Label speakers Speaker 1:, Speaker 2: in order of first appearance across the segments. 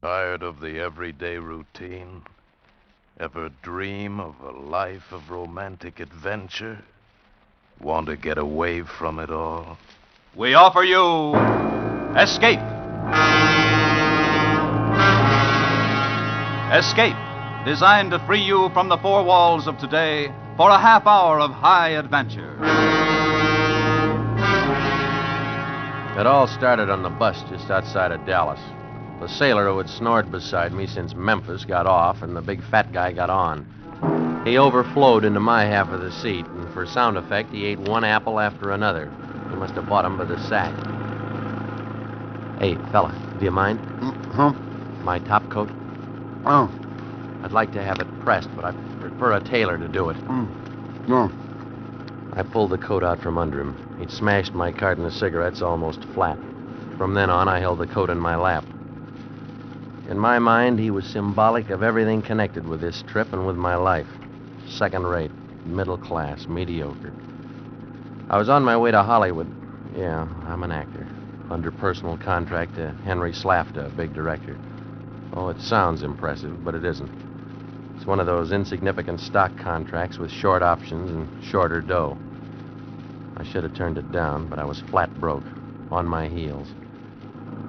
Speaker 1: Tired of the everyday routine? Ever dream of a life of romantic adventure? Want to get away from it all?
Speaker 2: We offer you Escape. Escape, designed to free you from the four walls of today for a half hour of high adventure.
Speaker 3: It all started on the bus just outside of Dallas. The sailor who had snored beside me since Memphis got off, and the big fat guy got on. He overflowed into my half of the seat, and for sound effect, he ate one apple after another. He must have bought them by the sack. Hey, fella, do you mind?
Speaker 4: Huh?
Speaker 3: My top coat?
Speaker 4: Oh.
Speaker 3: I'd like to have it pressed, but I prefer a tailor to do it.
Speaker 4: No.
Speaker 3: I pulled the coat out from under him. He'd smashed my carton of cigarettes almost flat. From then on, I held the coat in my lap. In my mind, he was symbolic of everything connected with this trip and with my life. Second-rate, middle-class, mediocre. I was on my way to Hollywood. Yeah, I'm an actor. Under personal contract to Henry Slafta, a big director. Oh, it sounds impressive, but it isn't. It's one of those insignificant stock contracts with short options and shorter dough. I should have turned it down, but I was flat broke, on my heels.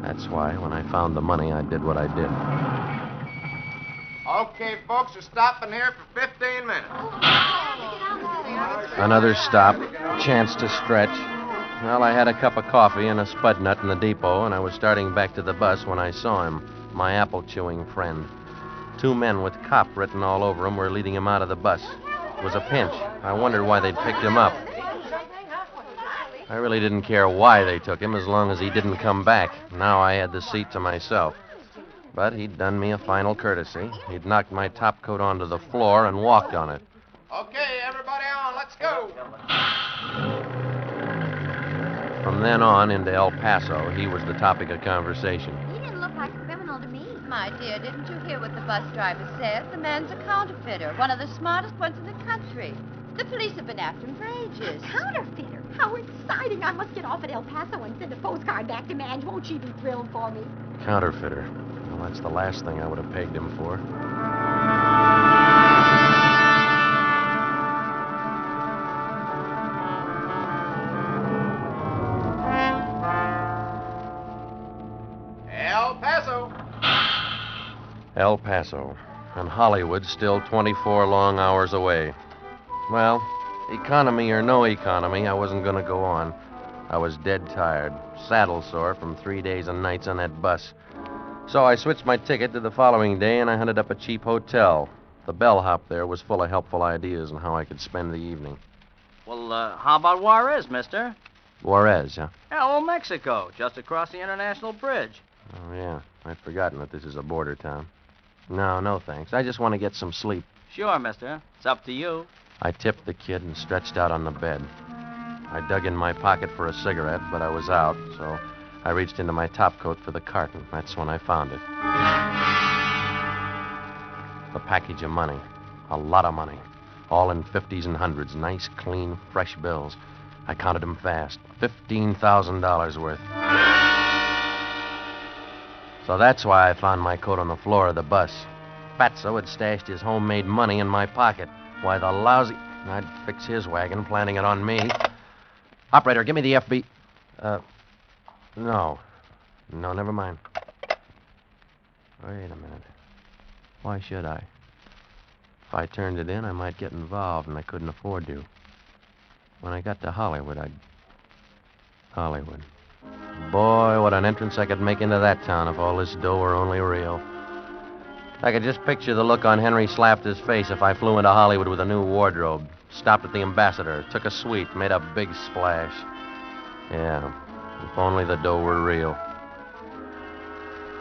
Speaker 3: That's why, when I found the money, I did what I did.
Speaker 5: Okay, folks, we're stopping here for 15 minutes.
Speaker 3: Another stop, chance to stretch. Well, I had a cup of coffee and a spud nut in the depot, and I was starting back to the bus when I saw him, my apple-chewing friend. Two men with cop written all over him were leading him out of the bus. It was a pinch. I wondered why they'd picked him up. I really didn't care why they took him as long as he didn't come back. Now I had the seat to myself. But he'd done me a final courtesy. He'd knocked my top coat onto the floor and walked on it.
Speaker 5: Okay, everybody on, let's go.
Speaker 3: From then on into El Paso, he was the topic of conversation.
Speaker 6: He didn't look like a criminal to me. My dear, didn't you hear what the bus driver said? The man's a counterfeiter, one of the smartest ones in the country. The police have been after him for ages.
Speaker 7: A counterfeiter? How exciting. I must get off at El Paso and send a postcard back to Madge. Won't she be thrilled for me?
Speaker 3: Counterfeiter. Well, that's the last thing I would have pegged him for.
Speaker 5: El Paso.
Speaker 3: El Paso. And Hollywood still 24 long hours away. Well, economy or no economy, I wasn't going to go on. I was dead tired, saddle sore from 3 days and nights on that bus. So I switched my ticket to the following day, and I hunted up a cheap hotel. The bellhop there was full of helpful ideas on how I could spend the evening.
Speaker 8: Well, how about Juarez, mister?
Speaker 3: Juarez, huh?
Speaker 8: Yeah, old Mexico, just across the International Bridge.
Speaker 3: Oh, yeah. I'd forgotten that this is a border town. No, thanks. I just want to get some sleep.
Speaker 8: Sure, mister. It's up to you.
Speaker 3: I tipped the kid and stretched out on the bed. I dug in my pocket for a cigarette, but I was out, so I reached into my topcoat for the carton. That's when I found it. The package of money. A lot of money. All in 50s and 100s. Nice, clean, fresh bills. I counted them fast. $15,000 worth. So that's why I found my coat on the floor of the bus. Fatso had stashed his homemade money in my pocket. Why, the lousy... I'd fix his wagon, planning it on me. Operator, give me the FB... No, never mind. Wait a minute. Why should I? If I turned it in, I might get involved, and I couldn't afford to. When I got to Hollywood, Hollywood. Boy, what an entrance I could make into that town if all this dough were only real. I could just picture the look on Henry Slafta's face if I flew into Hollywood with a new wardrobe, stopped at the Ambassador, took a suite, made a big splash. Yeah, if only the dough were real.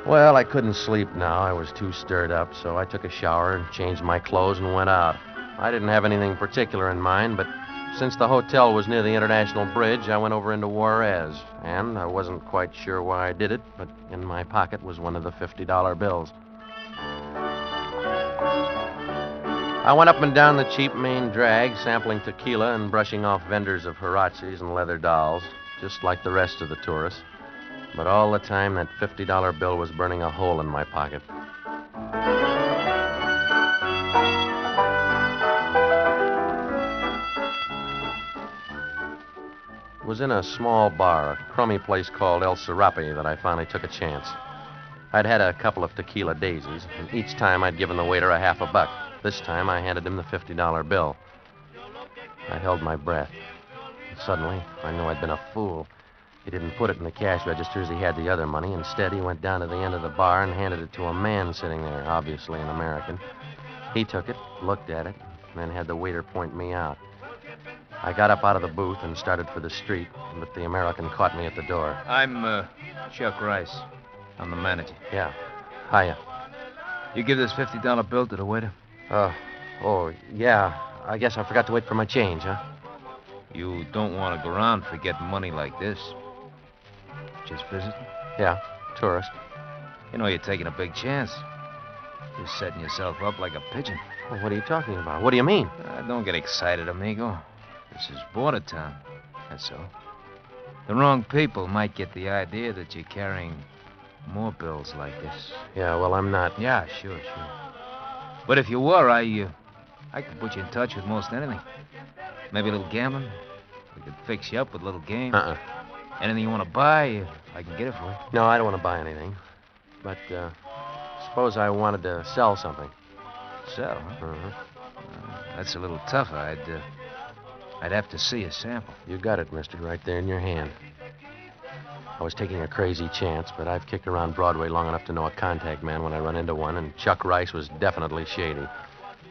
Speaker 3: Well, I couldn't sleep now. I was too stirred up, so I took a shower and changed my clothes and went out. I didn't have anything particular in mind, but since the hotel was near the International Bridge, I went over into Juarez, and I wasn't quite sure why I did it, but in my pocket was one of the $50 bills. I went up and down the cheap main drag, sampling tequila and brushing off vendors of Huaraches and leather dolls, just like the rest of the tourists. But all the time, that $50 bill was burning a hole in my pocket. It was in a small bar, a crummy place called El Serape, that I finally took a chance. I'd had a couple of tequila daisies, and each time I'd given the waiter a half a buck. This time I handed him the $50 bill. I held my breath. And suddenly, I knew I'd been a fool. He didn't put it in the cash register as he had the other money. Instead, he went down to the end of the bar and handed it to a man sitting there, obviously an American. He took it, looked at it, and then had the waiter point me out. I got up out of the booth and started for the street, but the American caught me at the door.
Speaker 9: I'm, Chuck Rice. I'm the manager.
Speaker 3: Yeah. Hiya.
Speaker 9: You give this $50 bill to the waiter?
Speaker 3: Yeah. I guess I forgot to wait for my change, huh?
Speaker 9: You don't want to go around forgetting money like this. Just visiting?
Speaker 3: Yeah, tourist.
Speaker 9: You know you're taking a big chance. You're setting yourself up like a pigeon.
Speaker 3: Well, what are you talking about? What do you mean?
Speaker 9: Don't get excited, amigo. This is border town. That's all. The wrong people might get the idea that you're carrying more bills like this.
Speaker 3: Yeah, well, I'm not.
Speaker 9: Yeah, sure. But if you were, I could put you in touch with most anything. Maybe a little gambling. We could fix you up with a little game. Anything you want to buy, I can get it for you.
Speaker 3: No, I don't want to buy anything. But, suppose I wanted to sell something.
Speaker 9: Sell, huh?
Speaker 3: Uh-huh.
Speaker 9: That's a little tougher. I'd have to see a sample.
Speaker 3: You got it, mister, right there in your hand. I was taking a crazy chance, but I've kicked around Broadway long enough to know a contact man when I run into one, and Chuck Rice was definitely shady.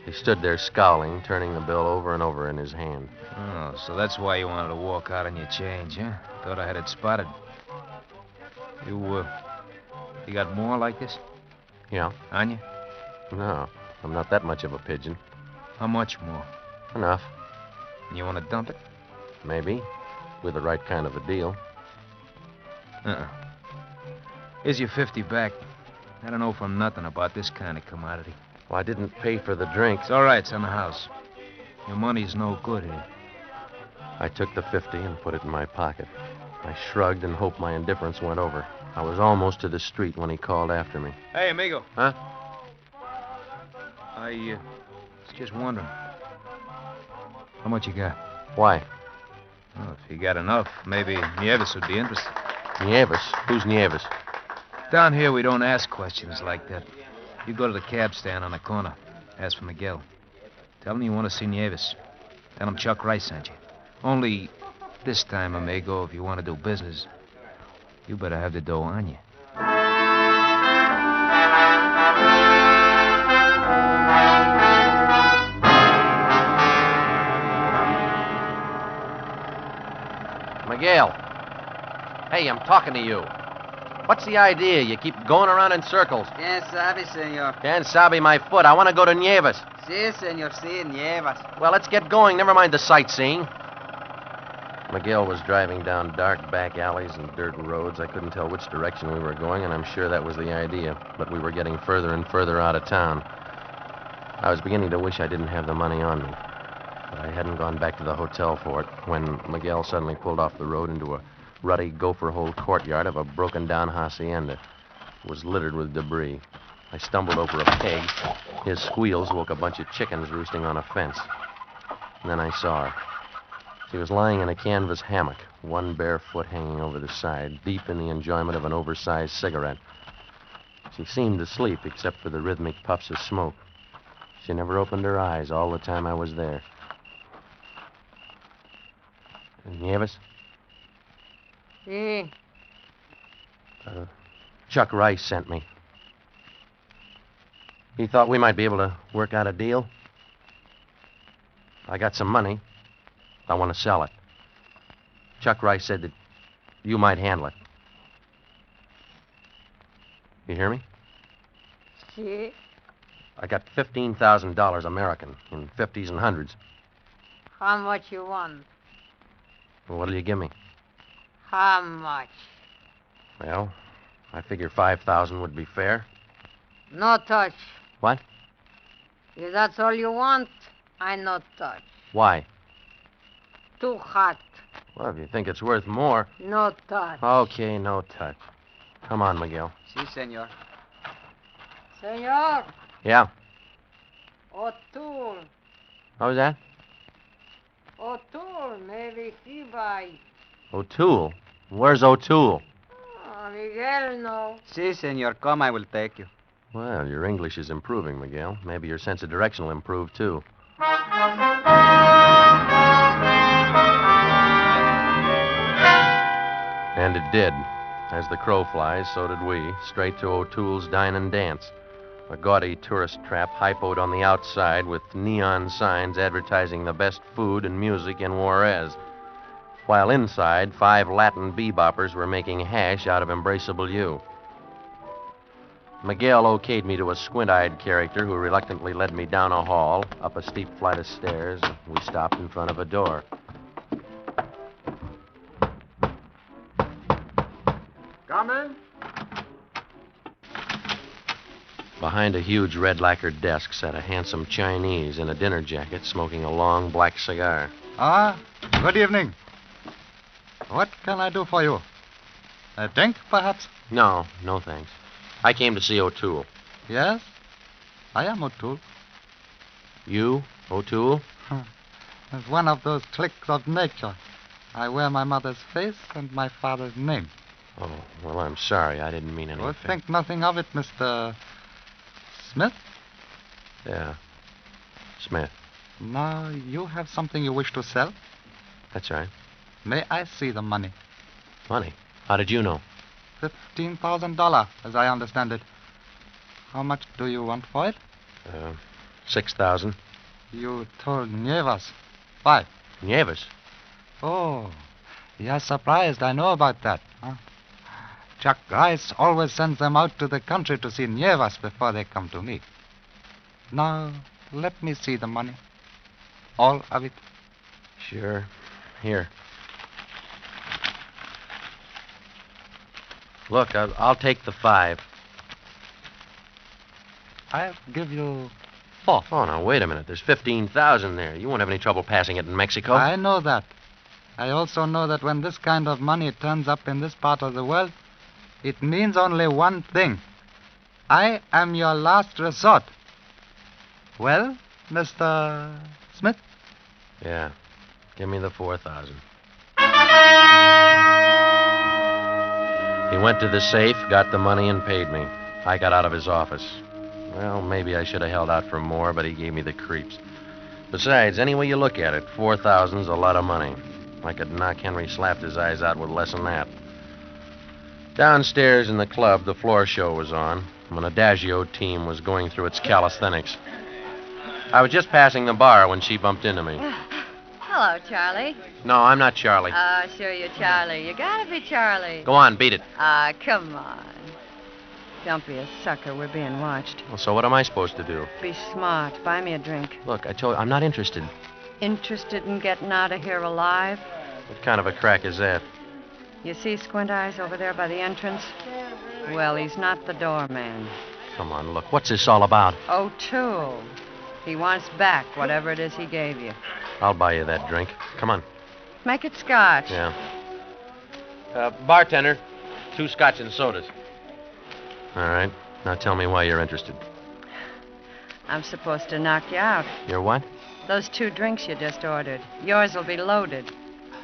Speaker 3: He stood there scowling, turning the bill over and over in his hand.
Speaker 9: Oh, so that's why you wanted to walk out on your change, huh? Thought I had it spotted. You got more like this?
Speaker 3: Yeah.
Speaker 9: On you?
Speaker 3: No, I'm not that much of a pigeon.
Speaker 9: How much more?
Speaker 3: Enough.
Speaker 9: You want to dump it?
Speaker 3: Maybe, with the right kind of a deal.
Speaker 9: Here's your 50 back. I don't know from nothing about this kind of commodity.
Speaker 3: Well, I didn't pay for the drink.
Speaker 9: It's all right. It's in the house. Your money's no good here.
Speaker 3: I took the 50 and put it in my pocket. I shrugged and hoped my indifference went over. I was almost to the street when he called after me.
Speaker 9: Hey, amigo.
Speaker 3: Huh?
Speaker 9: I was just wondering. How much you got?
Speaker 3: Why?
Speaker 9: Well, if you got enough, maybe Nieves would be interested.
Speaker 3: Nieves? Who's Nieves?
Speaker 9: Down here, we don't ask questions like that. You go to the cab stand on the corner. Ask for Miguel. Tell him you want to see Nieves. Tell him Chuck Rice sent you. Only this time, amigo, if you want to do business, you better have the dough on you.
Speaker 3: Miguel. Hey, I'm talking to you. What's the idea? You keep going around in circles.
Speaker 10: Quien sabe, senor?
Speaker 3: Can't sabe my foot. I want to go to Nieves.
Speaker 10: Si, senor, si, Nieves.
Speaker 3: Well, let's get going. Never mind the sightseeing. Miguel was driving down dark back alleys and dirt roads. I couldn't tell which direction we were going, and I'm sure that was the idea. But we were getting further and further out of town. I was beginning to wish I didn't have the money on me. But I hadn't gone back to the hotel for it when Miguel suddenly pulled off the road into a ruddy gopher-hole courtyard of a broken-down hacienda. It was littered with debris. I stumbled over a peg. His squeals woke a bunch of chickens roosting on a fence. And then I saw her. She was lying in a canvas hammock, one bare foot hanging over the side, deep in the enjoyment of an oversized cigarette. She seemed asleep, except for the rhythmic puffs of smoke. She never opened her eyes all the time I was there. Nieves?
Speaker 10: Si.
Speaker 3: Chuck Rice sent me. He thought we might be able to work out a deal. I got some money. I want to sell it. Chuck Rice said that you might handle it. You hear me?
Speaker 10: Si.
Speaker 3: I got $15,000 American in 50s and 100s.
Speaker 10: How much you want?
Speaker 3: Well, what'll you give me?
Speaker 10: How much?
Speaker 3: Well, I figure 5,000 would be fair.
Speaker 10: No touch.
Speaker 3: What?
Speaker 10: If that's all you want, I no touch.
Speaker 3: Why?
Speaker 10: Too hot.
Speaker 3: Well, if you think it's worth more.
Speaker 10: No touch.
Speaker 3: Okay, no touch. Come on, Miguel.
Speaker 8: Si, senor.
Speaker 10: Senor,
Speaker 3: Yeah.
Speaker 10: O'Toole.
Speaker 3: What was that?
Speaker 10: O'Toole, maybe he buy.
Speaker 3: O'Toole? Where's O'Toole?
Speaker 10: Oh, Miguel, no.
Speaker 8: Si, senor. Come, I will take you.
Speaker 3: Well, your English is improving, Miguel. Maybe your sense of direction will improve, too. And it did. As the crow flies, so did we, straight to O'Toole's Dine and Dance, a gaudy tourist trap hypoed on the outside with neon signs advertising the best food and music in Juarez, while inside, 5 Latin beboppers were making hash out of Embraceable You. Miguel okayed me to a squint-eyed character who reluctantly led me down a hall, up a steep flight of stairs, and we stopped in front of a door.
Speaker 5: Come in.
Speaker 3: Behind a huge red lacquered desk sat a handsome Chinese in a dinner jacket smoking a long black cigar.
Speaker 11: Ah, good evening. What can I do for you? A drink, perhaps?
Speaker 3: No, no thanks. I came to see O'Toole.
Speaker 11: Yes, I am O'Toole.
Speaker 3: You, O'Toole?
Speaker 11: As one of those tricks of nature. I wear my mother's face and my father's name.
Speaker 3: Oh, well, I'm sorry. I didn't mean anything.
Speaker 11: Oh, think nothing of it, Mr. Smith.
Speaker 3: Yeah, Smith.
Speaker 11: Now, you have something you wish to sell?
Speaker 3: That's right.
Speaker 11: May I see the money?
Speaker 3: Money? How did you know?
Speaker 11: $15,000, as I understand it. How much do you want for it?
Speaker 3: 6,000.
Speaker 11: You told Nievas. 5.
Speaker 3: Nieves?
Speaker 11: Oh, you're surprised. I know about that. Huh? Chuck Rice always sends them out to the country to see Nievas before they come to me. Now, let me see the money. All of it.
Speaker 3: Sure. Here. Look, I'll take the 5.
Speaker 11: I'll give you 4.
Speaker 3: Oh, now, wait a minute. There's 15,000 there. You won't have any trouble passing it in Mexico.
Speaker 11: I know that. I also know that when this kind of money turns up in this part of the world, it means only one thing. I am your last resort. Well, Mr. Smith?
Speaker 3: Yeah. Give me the 4,000. He went to the safe, got the money, and paid me. I got out of his office. Well, maybe I should have held out for more, but he gave me the creeps. Besides, any way you look at it, 4,000's a lot of money. I could knock Henry Slafter's eyes out with less than that. Downstairs in the club, the floor show was on, when an Adagio team was going through its calisthenics. I was just passing the bar when she bumped into me.
Speaker 6: Hello, Charlie.
Speaker 3: No, I'm not Charlie.
Speaker 6: Sure you're Charlie. You gotta be Charlie.
Speaker 3: Go on, beat it.
Speaker 6: Come on. Don't be a sucker. We're being watched.
Speaker 3: Well, so what am I supposed to do?
Speaker 6: Be smart. Buy me a drink.
Speaker 3: Look, I told you, I'm not interested.
Speaker 6: Interested in getting out of here alive?
Speaker 3: What kind of a crack is that?
Speaker 6: You see Squint Eyes over there by the entrance? Well, he's not the doorman.
Speaker 3: Come on, look. What's this all about?
Speaker 6: O'Toole. He wants back whatever it is he gave you.
Speaker 3: I'll buy you that drink. Come on.
Speaker 6: Make it scotch.
Speaker 3: Yeah. Bartender, 2 scotch and sodas. All right. Now tell me why you're interested.
Speaker 6: I'm supposed to knock you out.
Speaker 3: You're what?
Speaker 6: Those 2 drinks you just ordered. Yours will be loaded.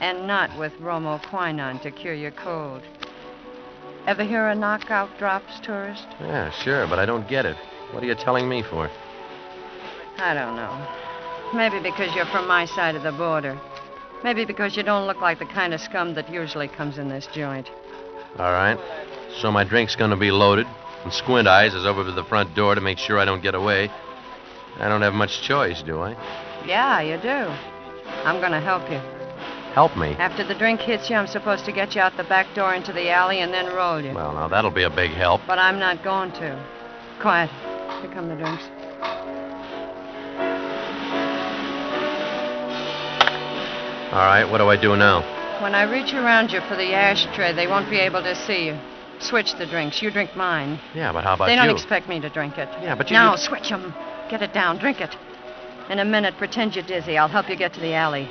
Speaker 6: And not with bromoquinine to cure your cold. Ever hear of knockout drops, tourist?
Speaker 3: Yeah, sure, but I don't get it. What are you telling me for?
Speaker 6: I don't know. Maybe because you're from my side of the border. Maybe because you don't look like the kind of scum that usually comes in this joint.
Speaker 3: All right. So my drink's gonna be loaded, and Squint Eyes is over to the front door to make sure I don't get away. I don't have much choice, do I?
Speaker 6: Yeah, you do. I'm gonna help you.
Speaker 3: Help me?
Speaker 6: After the drink hits you, I'm supposed to get you out the back door into the alley and then roll you.
Speaker 3: Well, now that'll be a big help.
Speaker 6: But I'm not going to. Quiet. Here come the drinks.
Speaker 3: All right, what do I do now?
Speaker 6: When I reach around you for the ashtray, they won't be able to see you. Switch the drinks. You drink mine.
Speaker 3: Yeah, but how about
Speaker 6: They
Speaker 3: you?
Speaker 6: don't expect me to drink it.
Speaker 3: Yeah, but you...
Speaker 6: Now, switch them. Get it down. Drink it. In a minute, pretend you're dizzy. I'll help you get to the alley.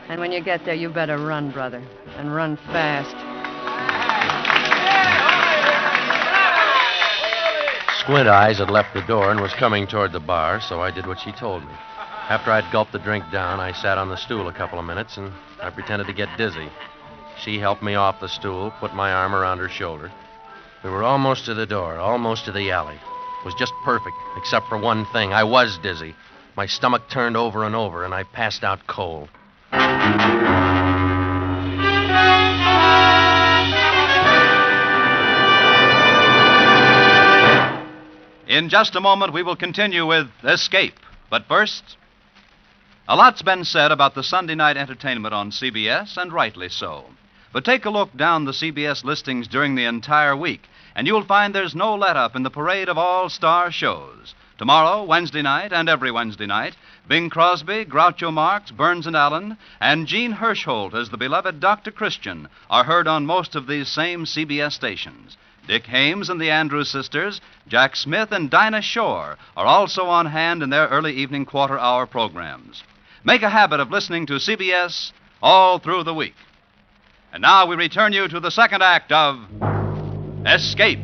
Speaker 6: And when you get there, you better run, brother. And run fast.
Speaker 3: Squint Eyes had left the door and was coming toward the bar, so I did what she told me. After I'd gulped the drink down, I sat on the stool a couple of minutes and I pretended to get dizzy. She helped me off the stool, put my arm around her shoulder. We were almost to the door, almost to the alley. It was just perfect, except for one thing. I was dizzy. My stomach turned over and over, and I passed out cold.
Speaker 2: In just a moment, we will continue with Escape. But first, a lot's been said about the Sunday night entertainment on CBS, and rightly so. But take a look down the CBS listings during the entire week, and you'll find there's no let-up in the parade of all-star shows. Tomorrow, Wednesday night, and every Wednesday night, Bing Crosby, Groucho Marx, Burns and Allen, and Gene Hirschholt as the beloved Dr. Christian are heard on most of these same CBS stations. Dick Hames and the Andrews Sisters, Jack Smith and Dinah Shore are also on hand in their early evening quarter-hour programs. Make a habit of listening to CBS all through the week. And now we return you to the second act of Escape.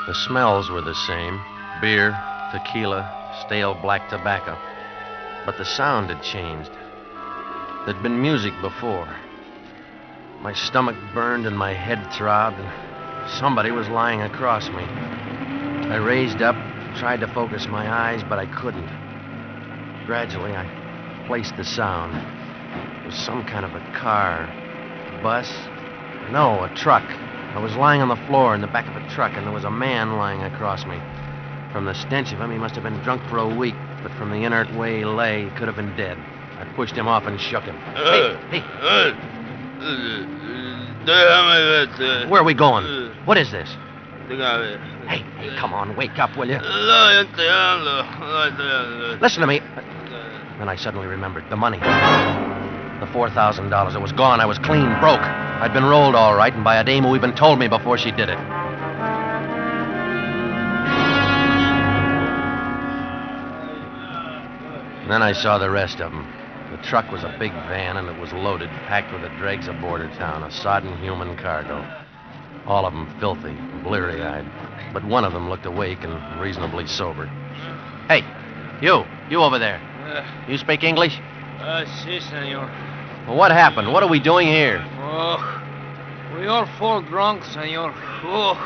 Speaker 3: The smells were the same. Beer, tequila, stale black tobacco. But the sound had changed. There'd been music before. My stomach burned and my head throbbed, and somebody was lying across me. I raised up, tried to focus my eyes, but I couldn't. Gradually, I placed the sound. It was some kind of a car, a bus. No, a truck. I was lying on the floor in the back of a truck, and there was a man lying across me. From the stench of him, he must have been drunk for a week, but from the inert way he lay, he could have been dead. I pushed him off and shook him. Hey! Where are we going? What is this? Hey, come on, wake up, will you? Listen to me. Then I suddenly remembered the money. The $4,000. It was gone. I was clean broke. I'd been rolled all right, and by a dame who even told me before she did it. Then I saw the rest of them. The truck was a big van, and it was loaded, packed with the dregs of border town, a sodden human cargo. All of them filthy, bleary-eyed. But one of them looked awake and reasonably sober. Hey, you over there. You speak English?
Speaker 12: Si, senor.
Speaker 3: Well, what happened? What are we doing here?
Speaker 12: Oh, we all fall drunk, senor. Oh,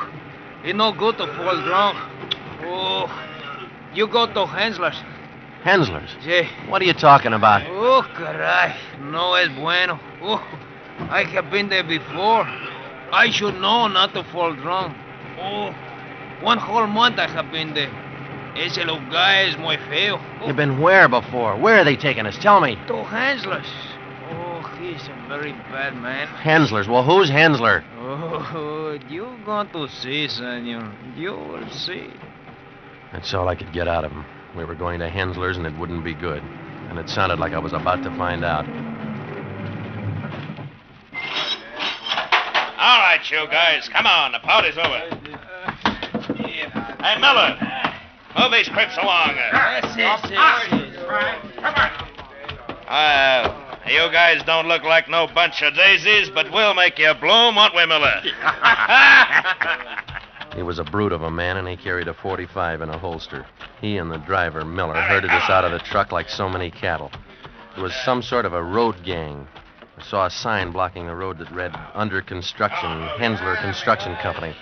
Speaker 12: it's no good to fall drunk. Oh, you go to Hensler's.
Speaker 3: Hensler's?
Speaker 12: Sí.
Speaker 3: What are you talking about?
Speaker 12: Oh, caray. No es bueno. Oh, I have been there before. I should know not to fall drunk. Oh, 1 whole month I have been there. Ese lugar es muy feo. Oh.
Speaker 3: You've been where before? Where are they taking us? Tell me.
Speaker 12: To Hensler's. Oh, he's a very bad man.
Speaker 3: Hensler's? Well, who's Hensler?
Speaker 12: Oh, you're going to see, senor. You will see.
Speaker 3: That's all I could get out of him. We were going to Hensler's, and it wouldn't be good. And it sounded like I was about to find out.
Speaker 1: All right, you guys, come on. The party's over. Hey, Miller, move these crips along. You guys don't look like no bunch of daisies, but we'll make you bloom, won't we, Miller?
Speaker 3: He was a brute of a man, and he carried a .45 in a holster. He and the driver, Miller, herded us out of the truck like so many cattle. It was some sort of a road gang. I saw a sign blocking the road that read, "Under construction, Hensler Construction Company."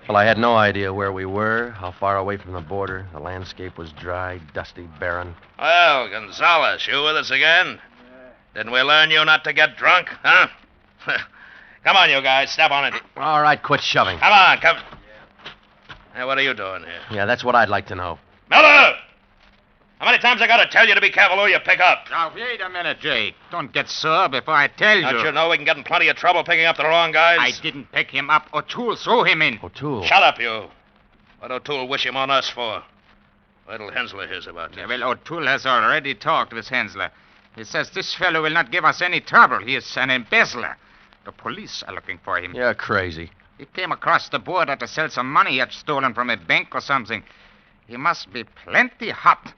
Speaker 3: Well, I had no idea where we were, how far away from the border. The landscape was dry, dusty, barren.
Speaker 1: Well, Gonzalez, you with us again? Didn't we learn you not to get drunk, huh? Come on, you guys, step on it.
Speaker 3: All right, quit shoving.
Speaker 1: Come on, come. Hey, what are you doing here?
Speaker 3: Yeah, that's what I'd like to know.
Speaker 1: Miller! How many times I gotta tell you to be careful who you pick up?
Speaker 13: Now, wait a minute, Jake. Don't get sore before I tell you.
Speaker 1: Don't you know we can get in plenty of trouble picking up the wrong guys?
Speaker 13: I didn't pick him up. O'Toole threw him in.
Speaker 3: O'Toole?
Speaker 1: Shut up, you. What O'Toole wish him on us for? Wait till Hensler hears about this.
Speaker 13: Yeah, well, O'Toole has already talked with Hensler. He says this fellow will not give us any trouble. He is an embezzler. The police are looking for him.
Speaker 3: You're crazy.
Speaker 13: He came across the border to sell some money he had stolen from a bank or something. He must be plenty hot.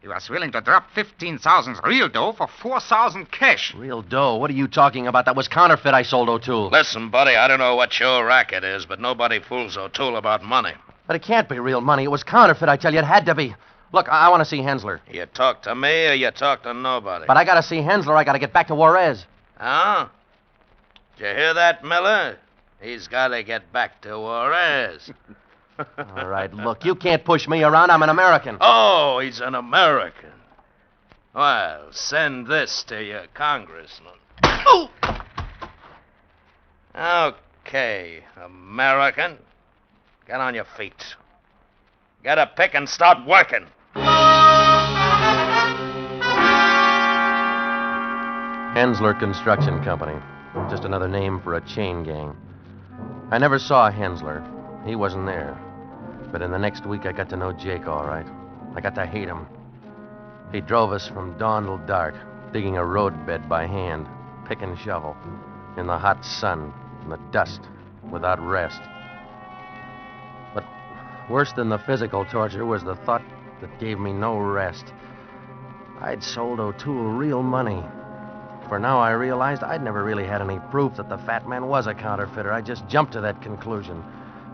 Speaker 13: He was willing to drop 15,000 real dough for 4,000 cash.
Speaker 3: Real dough? What are you talking about? That was counterfeit I sold O'Toole.
Speaker 1: Listen, buddy, I don't know what your racket is, but nobody fools O'Toole about money.
Speaker 3: But it can't be real money. It was counterfeit, I tell you. It had to be. Look, I want to see Hensler.
Speaker 1: You talk to me or you talk to nobody?
Speaker 3: But I got to see Hensler. I got to get back to Juarez.
Speaker 1: Huh? Did you hear that, Miller? He's got to get back to Juarez.
Speaker 3: All right, look, you can't push me around. I'm an American.
Speaker 1: Oh, he's an American. Well, send this to your congressman.
Speaker 3: Oh!
Speaker 1: Okay, American. Get on your feet. Get a pick and start working.
Speaker 3: Hensler Construction Company. Just another name for a chain gang. I never saw Hensler. He wasn't there. But in the next week, I got to know Jake all right. I got to hate him. He drove us from dawn till dark, digging a roadbed by hand, pick and shovel, in the hot sun, in the dust, without rest. But worse than the physical torture was the thought that gave me no rest. I'd sold O'Toole real money. For now I realized I'd never really had any proof that the fat man was a counterfeiter. I just jumped to that conclusion.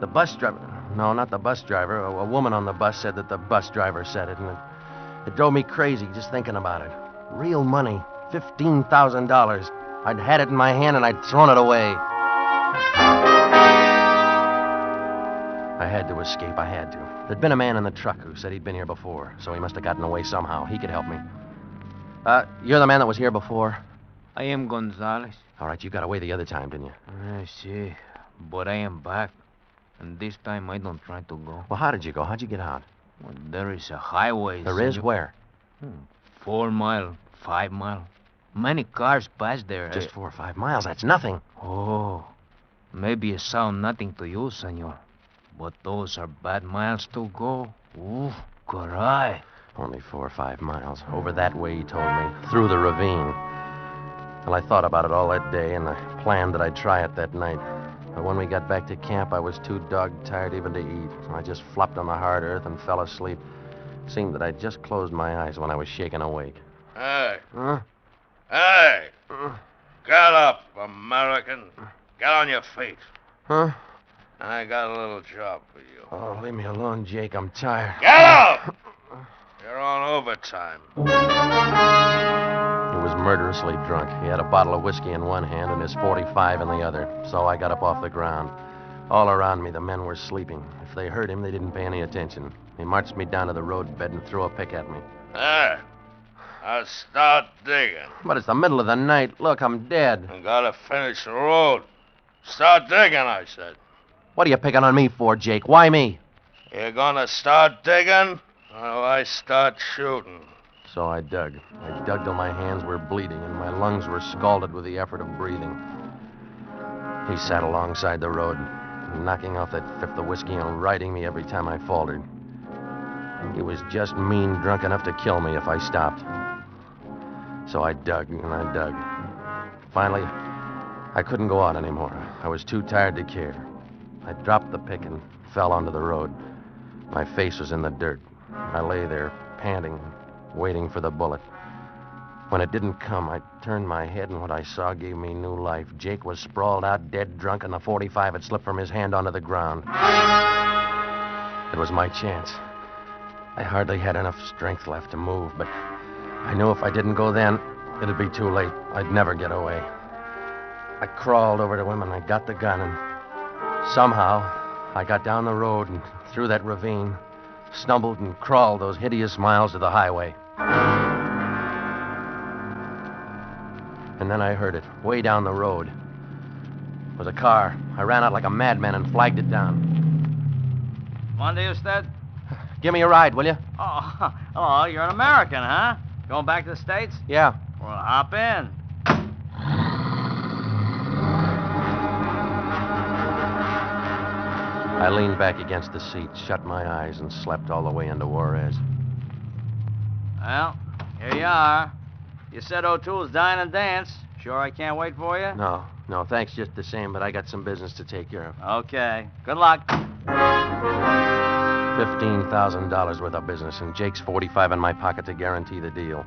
Speaker 3: The bus driver... No, not the bus driver. A woman on the bus said that the bus driver said it, and it drove me crazy just thinking about it. Real money. $15,000. I'd had it in my hand and I'd thrown it away. I had to escape. I had to. There'd been a man in the truck who said he'd been here before, so he must have gotten away somehow. He could help me. You're the man that was here before?
Speaker 12: I am Gonzalez.
Speaker 3: All right, you got away the other time, didn't you?
Speaker 12: I see. But I am back. And this time I don't try to go.
Speaker 3: Well, how did you go? How'd you get out?
Speaker 12: Well, there is a highway.
Speaker 3: There is? Where?
Speaker 12: 4 mile, 5 mile. Many cars pass there.
Speaker 3: Just 4 or 5 miles. That's nothing.
Speaker 12: Oh, maybe it sounds nothing to you, senor. But those are bad miles to go. Ooh, caray.
Speaker 3: Only 4 or 5 miles. Over that way, he told me. Through the ravine. Well, I thought about it all that day, and I planned that I'd try it that night. But when we got back to camp, I was too dog-tired even to eat. I just flopped on the hard earth and fell asleep. Seemed that I'd just closed my eyes when I was shaken awake.
Speaker 1: Hey.
Speaker 3: Huh?
Speaker 1: Hey. Get up, American. Get on your feet.
Speaker 3: Huh?
Speaker 1: I got a little job for you.
Speaker 3: Oh, leave me alone, Jake. I'm tired.
Speaker 1: Get up! You're on overtime.
Speaker 3: He was murderously drunk. He had a bottle of whiskey in one hand and his .45 in the other. So I got up off the ground. All around me, the men were sleeping. If they heard him, they didn't pay any attention. He marched me down to the roadbed and threw a pick at me.
Speaker 1: There. I'll start digging.
Speaker 3: But it's the middle of the night. Look, I'm dead.
Speaker 1: I gotta finish the road. Start digging, I said.
Speaker 3: What are you picking on me for, Jake? Why me?
Speaker 1: You're gonna start digging? Or I start shooting.
Speaker 3: So I dug. I dug till my hands were bleeding and my lungs were scalded with the effort of breathing. He sat alongside the road, knocking off that fifth of whiskey and riding me every time I faltered. He was just mean drunk enough to kill me if I stopped. So I dug and I dug. Finally, I couldn't go on anymore. I was too tired to care. I dropped the pick and fell onto the road. My face was in the dirt. I lay there, panting, waiting for the bullet. When it didn't come, I turned my head, and what I saw gave me new life. Jake was sprawled out, dead drunk, and the .45 had slipped from his hand onto the ground. It was my chance. I hardly had enough strength left to move, but I knew if I didn't go then, it'd be too late. I'd never get away. I crawled over to him, and I got the gun, and somehow I got down the road and through that ravine, stumbled and crawled those hideous miles to the highway. And then I heard it, way down the road. It was a car. I ran out like a madman and flagged it down.
Speaker 14: Monday, Usted?
Speaker 3: Give me a ride, will you?
Speaker 14: Oh, you're an American, huh? Going back to the States?
Speaker 3: Yeah.
Speaker 14: Well, hop in.
Speaker 3: I leaned back against the seat, shut my eyes, and slept all the way into Juarez.
Speaker 14: Well, here you are. You said O'Toole's dying to dance. Sure I can't wait for you?
Speaker 3: No, thanks just the same, but I got some business to take care of.
Speaker 14: Okay. Good luck.
Speaker 3: $15,000 worth of business, and Jake's 45 in my pocket to guarantee the deal.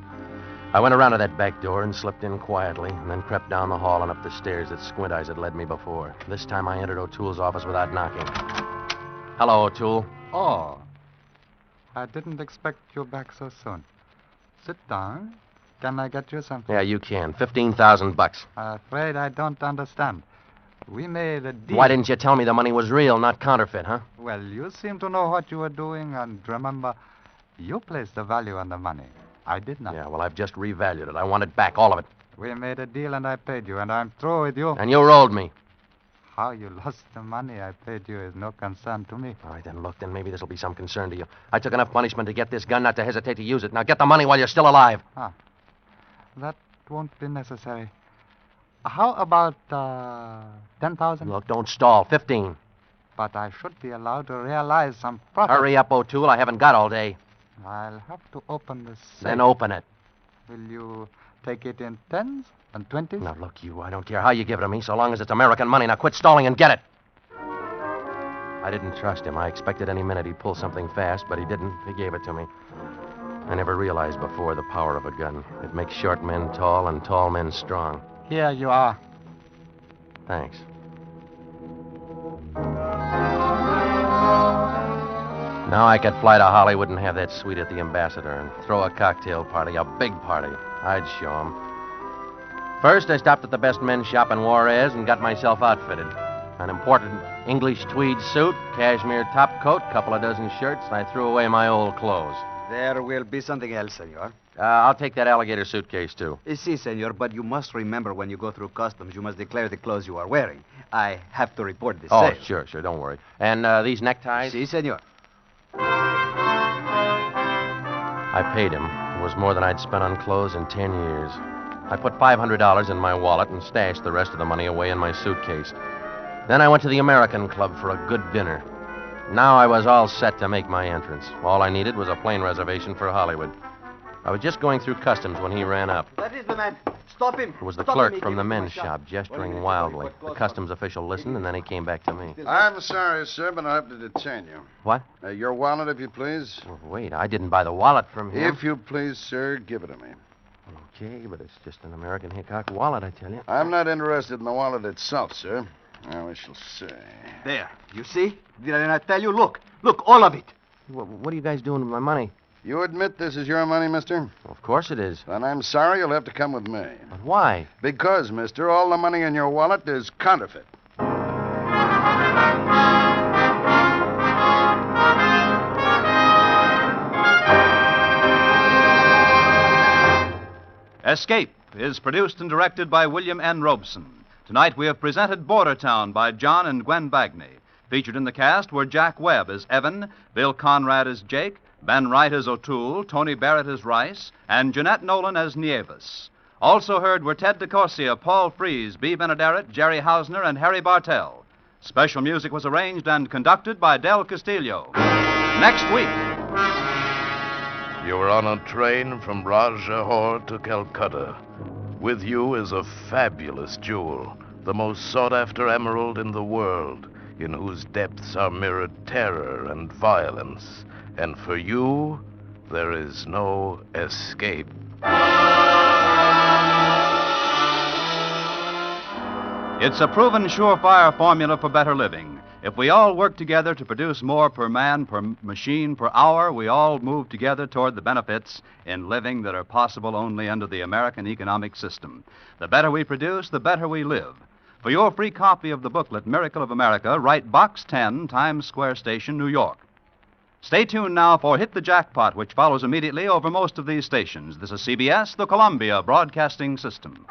Speaker 3: I went around to that back door and slipped in quietly, and then crept down the hall and up the stairs that Squint Eyes had led me before. This time I entered O'Toole's office without knocking. Hello, O'Toole.
Speaker 11: Oh, I didn't expect you back so soon. Sit down. Can I get you something?
Speaker 3: Yeah, you can. $15,000.
Speaker 11: Afraid I don't understand. We made a deal.
Speaker 3: Why didn't you tell me the money was real, not counterfeit, huh?
Speaker 11: Well, you seem to know what you were doing, and remember, you placed the value on the money. I did not.
Speaker 3: Yeah, well, I've just revalued it. I want it back, all of it.
Speaker 11: We made a deal, and I paid you, and I'm through with you.
Speaker 3: And you rolled me.
Speaker 11: How you lost the money I paid you is no concern to me.
Speaker 3: All right, then look, then maybe this will be some concern to you. I took enough punishment to get this gun not to hesitate to use it. Now get the money while you're still alive.
Speaker 11: That won't be necessary. How about 10,000?
Speaker 3: Look, don't stall. 15.
Speaker 11: But I should be allowed to realize some profit.
Speaker 3: Hurry up, O'Toole. I haven't got all day.
Speaker 11: I'll have to open the safe.
Speaker 3: Then open it.
Speaker 11: Will you take it in 10s and 20s?
Speaker 3: Now, look, I don't care how you give it to me, so long as it's American money. Now quit stalling and get it. I didn't trust him. I expected any minute he'd pull something fast, but he didn't. He gave it to me. I never realized before the power of a gun. It makes short men tall and tall men strong.
Speaker 11: Here you are.
Speaker 3: Thanks. Now I could fly to Hollywood and have that suite at the Ambassador and throw a cocktail party, a big party. I'd show 'em. First, I stopped at the best men's shop in Juarez and got myself outfitted. An important English tweed suit, cashmere topcoat, couple of dozen shirts, and I threw away my old clothes.
Speaker 8: There will be something else, senor.
Speaker 3: I'll take that alligator suitcase, too.
Speaker 8: Si, senor, but you must remember when you go through customs, you must declare the clothes you are wearing. I have to report the sale.
Speaker 3: Sure, don't worry. And these neckties?
Speaker 8: Si, senor.
Speaker 3: I paid him. It was more than I'd spent on clothes in 10 years. I put $500 in my wallet and stashed the rest of the money away in my suitcase. Then I went to the American Club for a good dinner. Now I was all set to make my entrance. All I needed was a plane reservation for Hollywood. I was just going through customs when he ran up.
Speaker 8: That is the man. Stop him.
Speaker 3: It was the clerk from the men's shop, gesturing wildly. The customs official listened, and then he came back to me.
Speaker 4: I'm sorry, sir, but I'll have to detain you.
Speaker 3: What?
Speaker 4: Your wallet, if you please.
Speaker 3: Well, wait, I didn't buy the wallet from him.
Speaker 4: If you please, sir, give it to me.
Speaker 3: Okay, but it's just an American Hickok wallet, I tell you.
Speaker 4: I'm not interested in the wallet itself, sir. Now, we shall see.
Speaker 8: There. You see? Did I not tell you? Look, all of it.
Speaker 3: What are you guys doing with my money?
Speaker 4: You admit this is your money, mister?
Speaker 3: Well, of course it is.
Speaker 4: Then I'm sorry you'll have to come with me.
Speaker 3: But why?
Speaker 4: Because, mister, all the money in your wallet is counterfeit.
Speaker 2: Escape is produced and directed by William N. Robeson. Tonight we have presented Border Town by John and Gwen Bagney. Featured in the cast were Jack Webb as Evan, Bill Conrad as Jake, Ben Wright as O'Toole, Tony Barrett as Rice, and Jeanette Nolan as Nieves. Also heard were Ted DeCorsia, Paul Frees, B. Benaderet, Jerry Hausner, and Harry Bartell. Special music was arranged and conducted by Del Castillo. Next week.
Speaker 1: You're on a train from Rajahor to Calcutta. With you is a fabulous jewel, the most sought-after emerald in the world, in whose depths are mirrored terror and violence. And for you, there is no escape.
Speaker 2: It's a proven surefire formula for better living. If we all work together to produce more per man, per machine, per hour, we all move together toward the benefits in living that are possible only under the American economic system. The better we produce, the better we live. For your free copy of the booklet, Miracle of America, write Box 10, Times Square Station, New York. Stay tuned now for Hit the Jackpot, which follows immediately over most of these stations. This is CBS, the Columbia Broadcasting System.